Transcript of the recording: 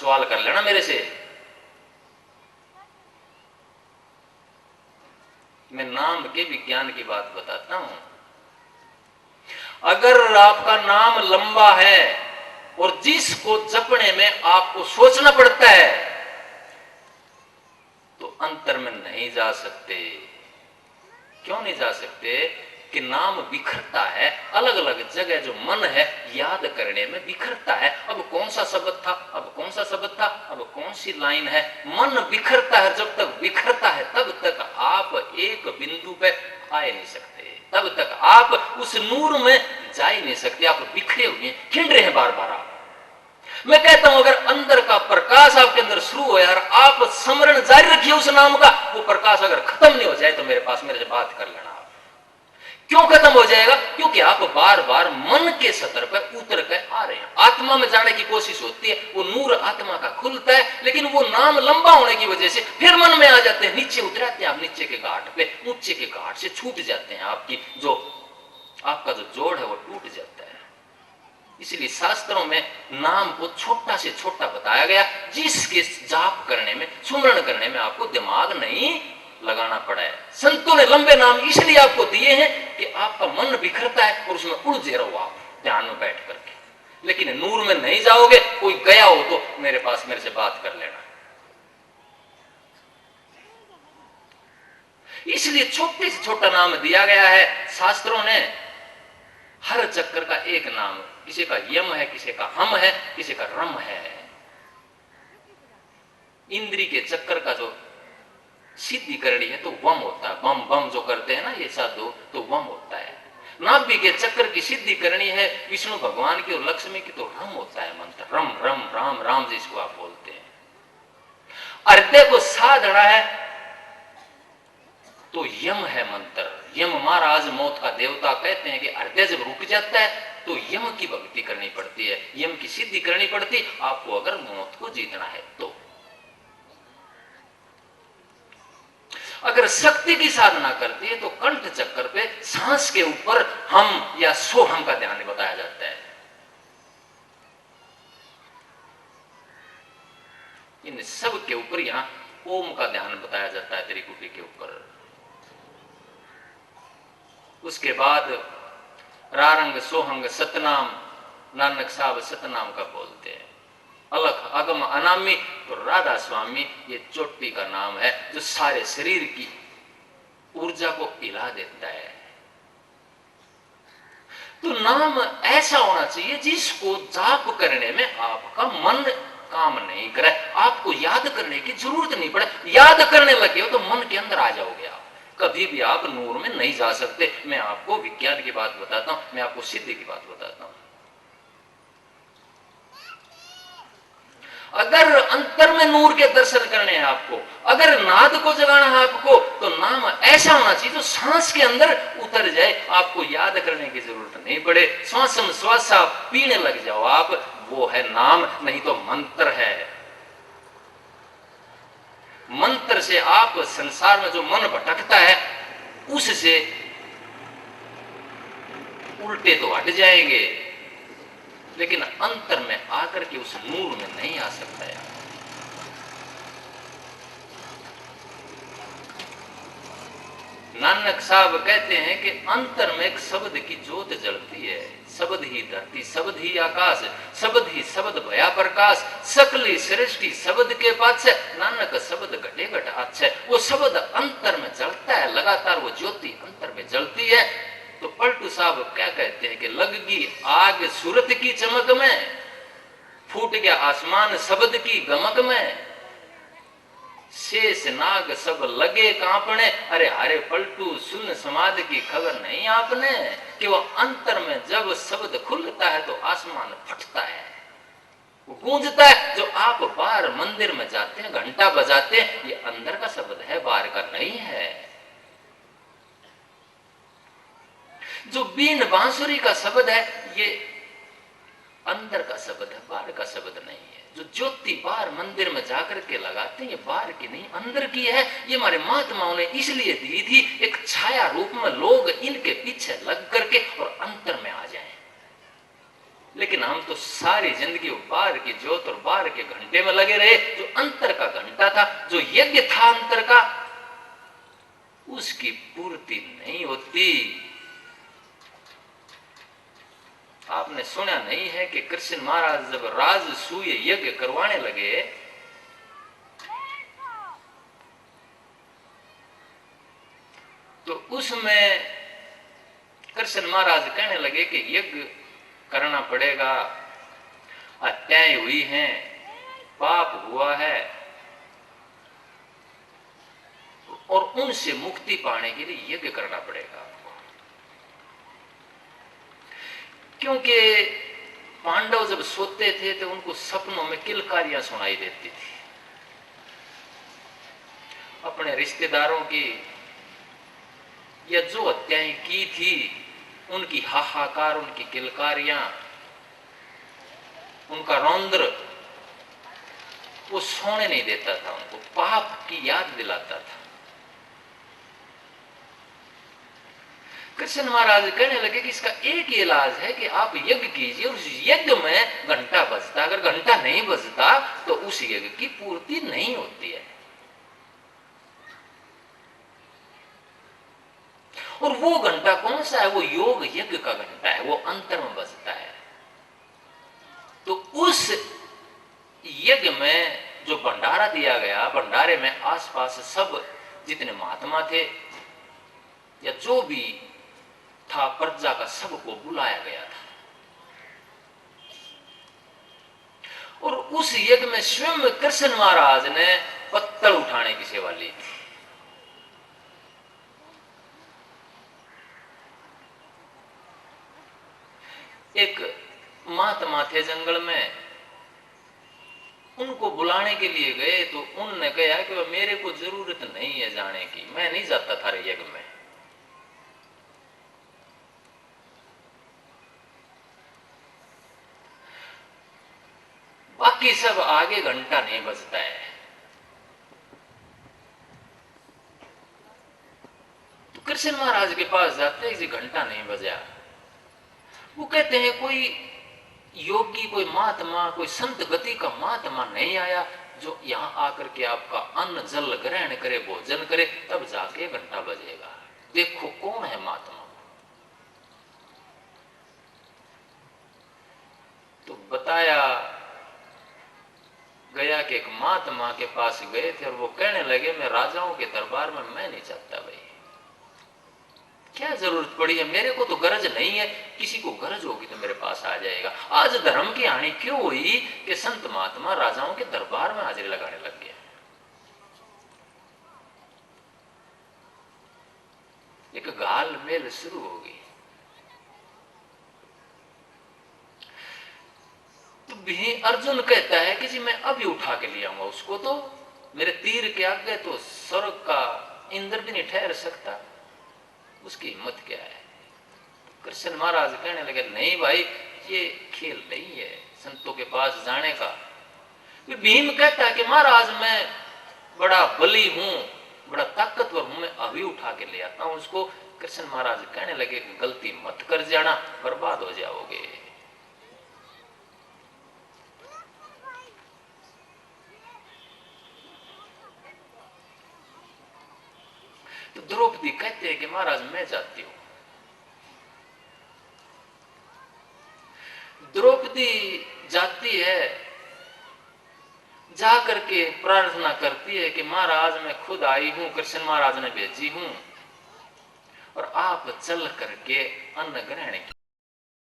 सवाल कर लेना मेरे से। मैं नाम के विज्ञान की बात बताता हूं। अगर आपका नाम लंबा है और जिसको जपने में आपको सोचना पड़ता है तो अंतर में नहीं जा सकते। क्यों नहीं जा सकते? कि नाम बिखरता है, अलग अलग जगह जो मन है याद करने में बिखरता है। अब कौन सा शब्द था, अब कौन सा शब्द था, अब कौन सी लाइन है, मन बिखरता है। जब तक बिखरता है तब तक आप एक बिंदु पे आए नहीं सकते, तब तक आप उस नूर में जा ही नहीं सकते। आप बिखरे हुए खिंड रहे हैं बार बार। आप, मैं कहता हूं अगर अंदर का प्रकाश आपके अंदर शुरू हो यार, आप स्मरण जारी रखिए उस नाम का, वो प्रकाश अगर खत्म नहीं हो जाए तो मेरे पास मेरे से बात कर लेना। क्यों खत्म हो जाएगा? क्योंकि आप बार बार मन के सतर पर उतर कर आ रहे हैं। आत्मा में जाने की कोशिश होती है, वो नूर आत्मा का खुलता है, लेकिन वो नाम लंबा होने की वजह से फिर मन में आ जाते हैं, नीचे उतराते हैं आप नीचे के घाट पे, ऊंचे के घाट से छूट जाते हैं। आपका जो जोड़ है वो टूट जाता है। इसलिए शास्त्रों में नाम को छोटा से छोटा बताया गया, जिसके जाप करने में, सुमरण करने में आपको दिमाग नहीं लगाना पड़ा है। संतों ने लंबे नाम इसलिए आपको दिए हैं कि आपका मन बिखरता है और उसमें उलझे रहो आप ध्यान में बैठ करके। लेकिन नूर में नहीं जाओगे, कोई गया हो तो मेरे पास मेरे से बात कर लेना। इसलिए छोटे से छोटा नाम दिया गया है शास्त्रों ने। हर चक्कर का एक नाम, किसी का यम है, किसी का हम है, किसी का रम है। इंद्री के चक्कर का जो सिद्धि करनी है तो वम होता है, बम बम जो करते हैं ना ये साधु, तो वम होता है। नाभि के चक्कर की सिद्धि करनी है विष्णु भगवान की और लक्ष्मी की, तो रम होता है मंत्र, रम रम राम राम जिसको आप बोलते हैं। हृदय को साधना है तो यम है मंत्र। यम महाराज मौत का देवता, कहते हैं कि हृदय जब रुक जाता है तो यम की भक्ति करनी पड़ती है, यम की सिद्धि करनी पड़ती है आपको अगर मौत को जीतना है तो। अगर शक्ति की साधना करती है तो कंठ चक्कर पे सांस के ऊपर हम या सोहम का ध्यान बताया जाता है। इन सब के ऊपर यहां ओम का ध्यान बताया जाता है, त्रिकुटी के ऊपर। उसके बाद रारंग सोहंग सतनाम, नानक साहब सतनाम का बोलते हैं। अलख अगम अनामी, तो राधा स्वामी ये चोटी का नाम है जो सारे शरीर की ऊर्जा को हिला देता है। तो नाम ऐसा होना चाहिए जिसको जाप करने में आपका मन काम नहीं करे, आपको याद करने की जरूरत नहीं पड़े। याद करने लगे हो तो मन के अंदर आ जाओगे आप, कभी भी आप नूर में नहीं जा सकते। मैं आपको विज्ञान की बात बताता हूं, मैं आपको सिद्धि की बात बताता हूं। अगर अंतर में नूर के दर्शन करने हैं आपको, अगर नाद को जगाना है आपको, तो नाम ऐसा होना चाहिए जो सांस के अंदर उतर जाए, आपको याद करने की जरूरत नहीं पड़े। श्वासम श्वास आप पीने लग जाओ आप, वो है नाम, नहीं तो मंत्र है। मंत्र से आप संसार में जो मन भटकता है उससे उल्टे तो हट जाएंगे, लेकिन अंतर में आकर के उस नूर में नहीं आ सकता है। नानक साहब कहते हैं कि अंतर में एक शब्द की ज्योत जलती है। शब्द ही धरती, शब्द ही आकाश, शब्द ही शब्द भया प्रकाश, सकली सृष्टि शब्द के पास है, नानक शब्द घटे घट अच्छा। वो शब्द अंतर में जलता है, लगातार वो ज्योति अंतर में जलती है। तो पलटू साहब क्या कहते हैं कि लगगी आग सूरत की चमक में, फूट गया आसमान शब्द की गमक में, शेष नाग सब लगे कांपने। अरे हरे पलटू सुन समाज की खबर नहीं आपने कि वो अंतर में जब शब्द खुलता है तो आसमान फटता है, वो गूंजता है। जो आप बाहर मंदिर में जाते हैं घंटा बजाते हैं, ये अंदर का शब्द है, बाहर का नहीं है। जो बीन बांसुरी का शब्द है ये अंदर का शब्द है, बाहर का शब्द नहीं है। जो ज्योति बाहर मंदिर में जाकर के लगाते हैं ये बाहर की नहीं अंदर की है। ये हमारे महात्माओं ने इसलिए दी थी, एक छाया रूप में लोग इनके पीछे लग करके और अंतर में आ जाएं। लेकिन हम तो सारी जिंदगी बाहर की ज्योत और बाहर के घंटे में लगे रहे। जो अंतर का घंटा था, जो यज्ञ था अंतर का, उसकी पूर्ति नहीं होती। आपने सुना नहीं है कि कृष्ण महाराज जब राजसूय यज्ञ करवाने लगे तो उसमें कृष्ण महाराज कहने लगे कि यज्ञ करना पड़ेगा, हत्याएं हुई हैं, पाप हुआ है, और उनसे मुक्ति पाने के लिए यज्ञ करना पड़ेगा। क्योंकि पांडव जब सोते थे तो उनको सपनों में किलकारियां सुनाई देती थी, अपने रिश्तेदारों की या जो हत्याएं की थी उनकी हाहाकार, उनकी किलकारियां, उनका रौंद्र वो सोने नहीं देता था, उनको पाप की याद दिलाता था। कृष्ण महाराज कहने लगे कि इसका एक ही इलाज है कि आप यज्ञ कीजिए, उस यज्ञ में घंटा बजता, अगर घंटा नहीं बजता तो उस यज्ञ की पूर्ति नहीं होती है। और वो घंटा कौन सा है? वो योग यज्ञ का घंटा है, वो अंतर में बजता है। तो उस यज्ञ में जो भंडारा दिया गया, भंडारे में आसपास सब जितने महात्मा थे या जो भी था प्रजा का, सबको बुलाया गया था। और उस यज्ञ में स्वयं कृष्ण महाराज ने पत्तल उठाने की सेवा ली थी। एक महात्मा थे जंगल में, उनको बुलाने के लिए गए तो उनने कहा कि मेरे को जरूरत नहीं है जाने की, मैं नहीं जाता था यज्ञ में। बाकी सब आगे घंटा नहीं बजता है। तो कृष्ण महाराज के पास जाते हैं, घंटा नहीं बजा। वो कहते हैं कोई योगी, कोई महात्मा, कोई संत गति का महात्मा नहीं आया जो यहां आकर के आपका अन्न जल ग्रहण करे, भोजन करे, तब जाके घंटा बजेगा। देखो कौन है महात्मा। तो बताया गया कि एक महात्मा के पास गए थे और वो कहने लगे मैं राजाओं के दरबार में मैं नहीं चाहता भाई, क्या जरूरत पड़ी है, मेरे को तो गरज नहीं है, किसी को गरज होगी तो मेरे पास आ जाएगा। आज धर्म की हानि क्यों हुई कि संत महात्मा राजाओं के दरबार में हाजिरी लगाने लग गए। एक गाल मेल शुरू हो गई। तो भी अर्जुन कहता है कि जी मैं अभी उठा के ले आऊंगा उसको, तो मेरे तीर के आगे तो स्वर्ग का इंद्र भी नहीं ठहर सकता, उसकी हिम्मत क्या है। कृष्ण महाराज कहने लगे नहीं भाई, ये खेल नहीं है संतों के पास जाने का। भीम कहता है कि महाराज मैं बड़ा बली हूं, बड़ा ताकतवर हूं, मैं अभी उठा के ले आता हूं उसको। कृष्ण महाराज कहने लगे गलती मत कर जाना, बर्बाद हो जाओगे। तो द्रौपदी कहते हैं कि महाराज मैं जाती हूं। द्रौपदी जाती है, जा करके प्रार्थना करती है कि महाराज मैं खुद आई हूं, कृष्ण महाराज ने भेजी हूं, और आप चल करके अन्न ग्रहण